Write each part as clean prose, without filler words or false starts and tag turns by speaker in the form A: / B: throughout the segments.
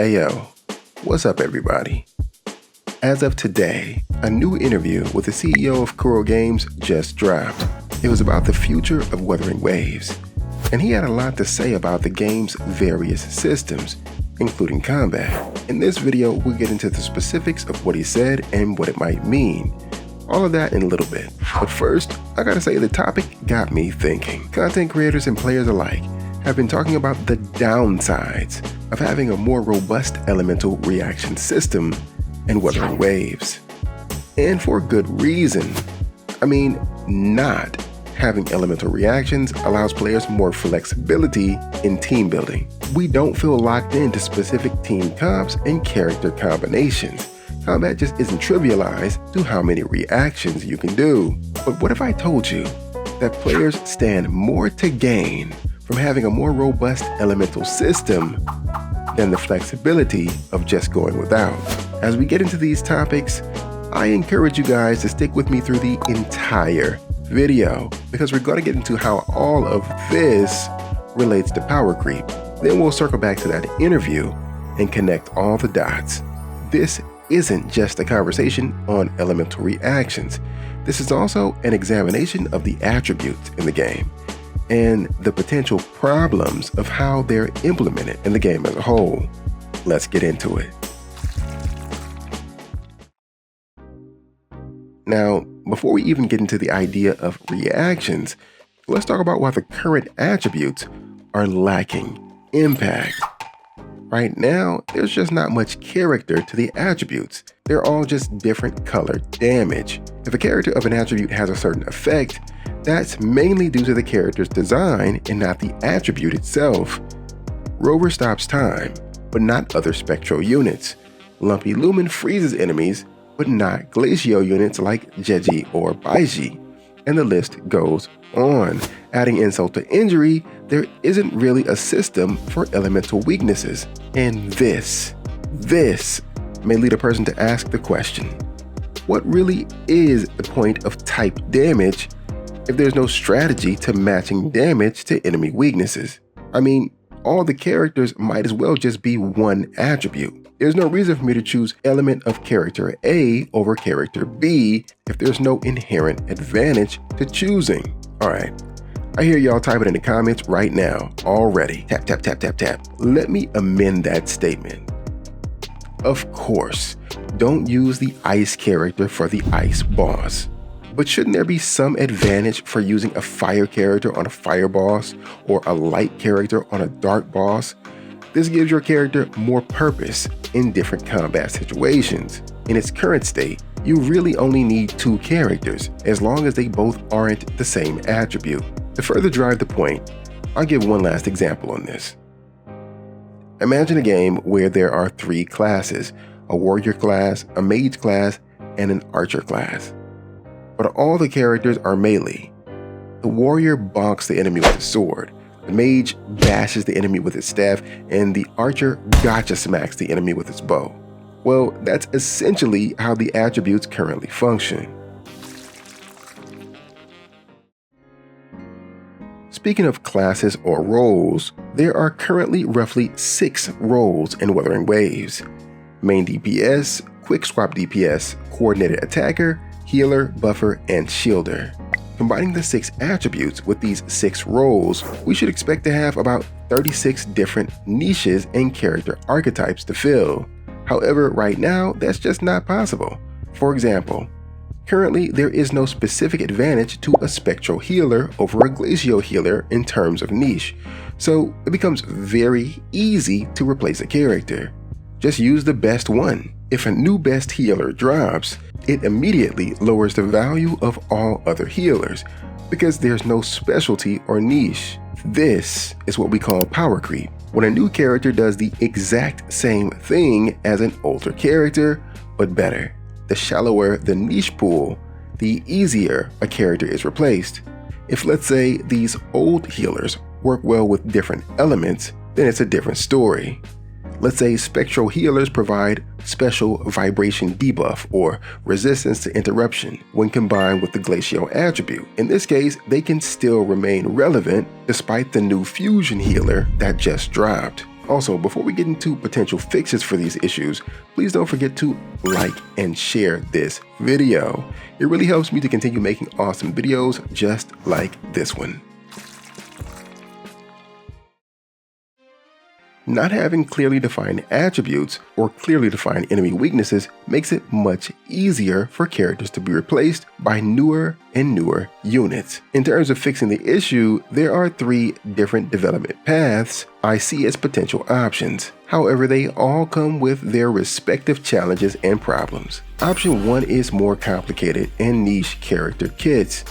A: Ayo, what's up everybody? As of today, a new interview with the CEO of Kuro Games just dropped. It was about the future of Wuthering Waves, and he had a lot to say about the game's various systems, including combat. In this video, we'll get into the specifics of what he said and what it might mean. All of that in a little bit. But first, I gotta say the topic got me thinking. Content creators and players alike have been talking about the downsides of having a more robust elemental reaction system in Wuthering Waves. And for good reason. I mean, not having elemental reactions allows players more flexibility in team building. We don't feel locked into specific team comps and character combinations. Combat just isn't trivialized to how many reactions you can do. But what if I told you that players stand more to gain from having a more robust elemental system than the flexibility of just going without? As we get into these topics, I encourage you guys to stick with me through the entire video, because we're going to get into how all of this relates to power creep. Then we'll circle back to that interview and connect all the dots. This isn't just a conversation on elemental reactions. This is also an examination of the attributes in the game and the potential problems of how they're implemented in the game as a whole. Let's get into it. Now, before we even get into the idea of reactions, let's talk about why the current attributes are lacking impact. Right now, there's just not much character to the attributes. They're all just different colored damage. If a character of an attribute has a certain effect, that's mainly due to the character's design and not the attribute itself. Rover stops time, but not other spectral units. Lumpy Lumen freezes enemies, but not glacial units like Jeji or Baiji. And the list goes on. Adding insult to injury, there isn't really a system for elemental weaknesses. And this may lead a person to ask the question, what really is the point of type damage if there's no strategy to matching damage to enemy weaknesses? I mean, all the characters might as well just be one attribute. There's no reason for me to choose element of character A over character B if there's no inherent advantage to choosing. Alright, I hear y'all typing in the comments right now already. Tap, tap, tap, tap, tap. Let me amend that statement. Of course, don't use the ice character for the ice boss. But shouldn't there be some advantage for using a fire character on a fire boss or a light character on a dark boss? This gives your character more purpose in different combat situations. In its current state, you really only need two characters, as long as they both aren't the same attribute. To further drive the point, I'll give one last example on this. Imagine a game where there are three classes: a warrior class, a mage class, and an archer class. But all the characters are melee. The warrior bonks the enemy with his sword, the mage bashes the enemy with his staff, and the archer gotcha smacks the enemy with his bow. Well, that's essentially how the attributes currently function. Speaking of classes or roles, there are currently roughly 6 roles in Wuthering Waves: main DPS, quick swap DPS, coordinated attacker, healer, buffer, and shielder. Combining the 6 attributes with these 6 roles, we should expect to have about 36 different niches and character archetypes to fill. However, right now, that's just not possible. For example, currently there is no specific advantage to a spectral healer over a glacial healer in terms of niche, so it becomes very easy to replace a character. Just use the best one. If a new best healer drops, it immediately lowers the value of all other healers because there's no specialty or niche. This is what we call power creep, when a new character does the exact same thing as an older character, but better. The shallower the niche pool, the easier a character is replaced. If, let's say, these old healers work well with different elements, then it's a different story. Let's say spectral healers provide special vibration debuff or resistance to interruption when combined with the glacial attribute. In this case, they can still remain relevant despite the new fusion healer that just dropped. Also, before we get into potential fixes for these issues, please don't forget to like and share this video. It really helps me to continue making awesome videos just like this one. Not having clearly defined attributes or clearly defined enemy weaknesses makes it much easier for characters to be replaced by newer and newer units. In terms of fixing the issue, there are 3 different development paths I see as potential options. However, they all come with their respective challenges and problems. Option 1 is more complicated and niche character kits.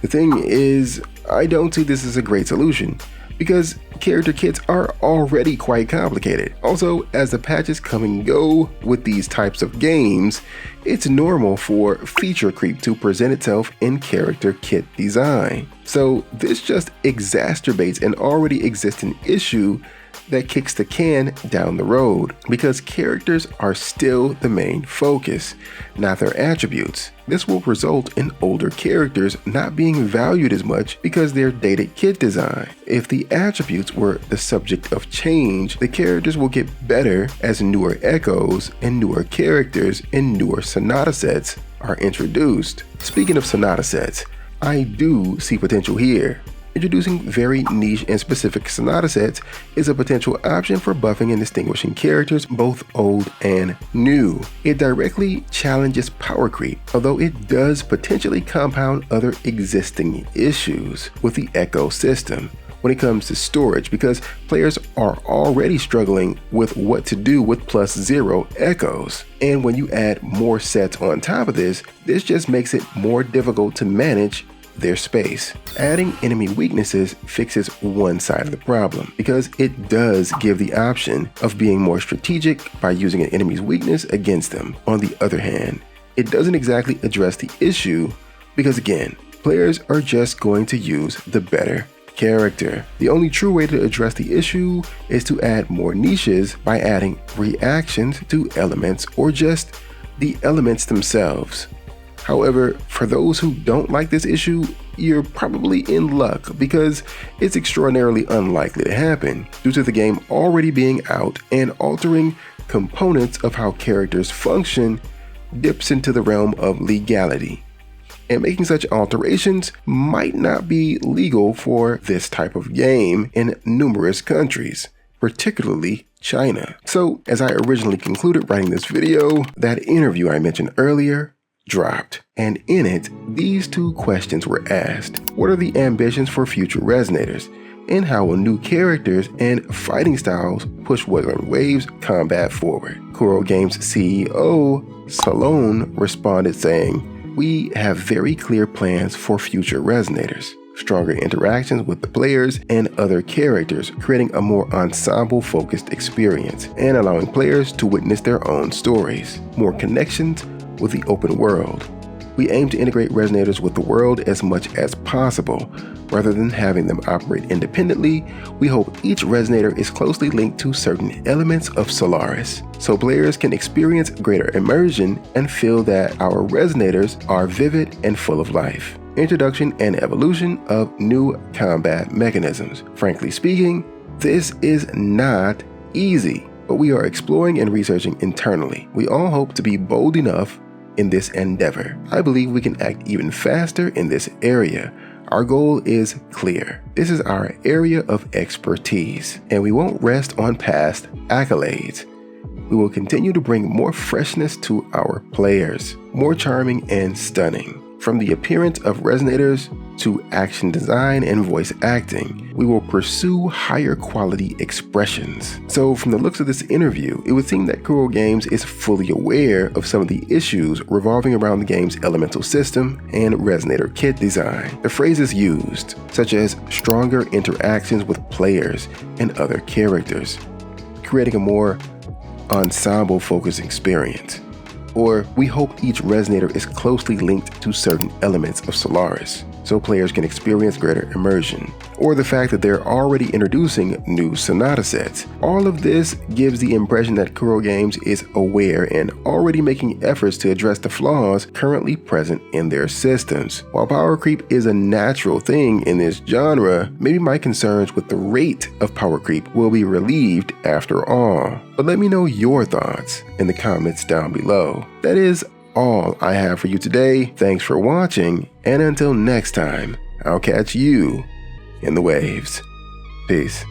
A: The thing is, I don't see this as a great solution, because character kits are already quite complicated. Also, as the patches come and go with these types of games, it's normal for feature creep to present itself in character kit design. So this just exacerbates an already existing issue that kicks the can down the road, because characters are still the main focus, not their attributes. This will result in older characters not being valued as much because they're dated kit design. If the attributes were the subject of change, the characters will get better as newer echoes and newer characters and newer Sonata sets are introduced. Speaking of Sonata sets, I do see potential here. Introducing very niche and specific Sonata sets is a potential option for buffing and distinguishing characters both old and new. It directly challenges power creep, although it does potentially compound other existing issues with the Echo system when it comes to storage, because players are already struggling with what to do with +0 echoes. And when you add more sets on top of this just makes it more difficult to manage their space. Adding enemy weaknesses fixes one side of the problem, because it does give the option of being more strategic by using an enemy's weakness against them. On the other hand, it doesn't exactly address the issue, because again, players are just going to use the better character. The only true way to address the issue is to add more niches by adding reactions to elements or just the elements themselves. However, for those who don't like this issue, you're probably in luck, because it's extraordinarily unlikely to happen due to the game already being out, and altering components of how characters function dips into the realm of legality. And making such alterations might not be legal for this type of game in numerous countries, particularly China. So, as I originally concluded writing this video, that interview I mentioned earlier dropped, and in it, these 2 questions were asked. What are the ambitions for future Resonators, and how will new characters and fighting styles push Wuthering Waves combat forward? Kuro Games CEO Salone responded saying, "We have very clear plans for future Resonators. Stronger interactions with the players and other characters, creating a more ensemble-focused experience, and allowing players to witness their own stories. More connections with the open world. We aim to integrate Resonators with the world as much as possible. Rather than having them operate independently, we hope each Resonator is closely linked to certain elements of Solaris, so players can experience greater immersion and feel that our Resonators are vivid and full of life. Introduction and evolution of new combat mechanisms. Frankly speaking, this is not easy, but we are exploring and researching internally. We all hope to be bold enough in this endeavor. I believe we can act even faster in this area. Our goal is clear. This is our area of expertise, and we won't rest on past accolades. We will continue to bring more freshness to our players, more charming and stunning. From the appearance of Resonators to action design and voice acting, we will pursue higher quality expressions." So from the looks of this interview, it would seem that Kuro Games is fully aware of some of the issues revolving around the game's elemental system and Resonator kit design. The phrases used, such as stronger interactions with players and other characters, creating a more ensemble-focused experience. Or, we hope each Resonator is closely linked to certain elements of Solaris, so players can experience greater immersion. or the fact that they're already introducing new Sonata sets. All of this gives the impression that Kuro Games is aware and already making efforts to address the flaws currently present in their systems. While power creep is a natural thing in this genre, maybe my concerns with the rate of power creep will be relieved after all. But let me know your thoughts in the comments down below. That is all I have for you today. Thanks for watching, and until next time, I'll catch you in the waves. Peace.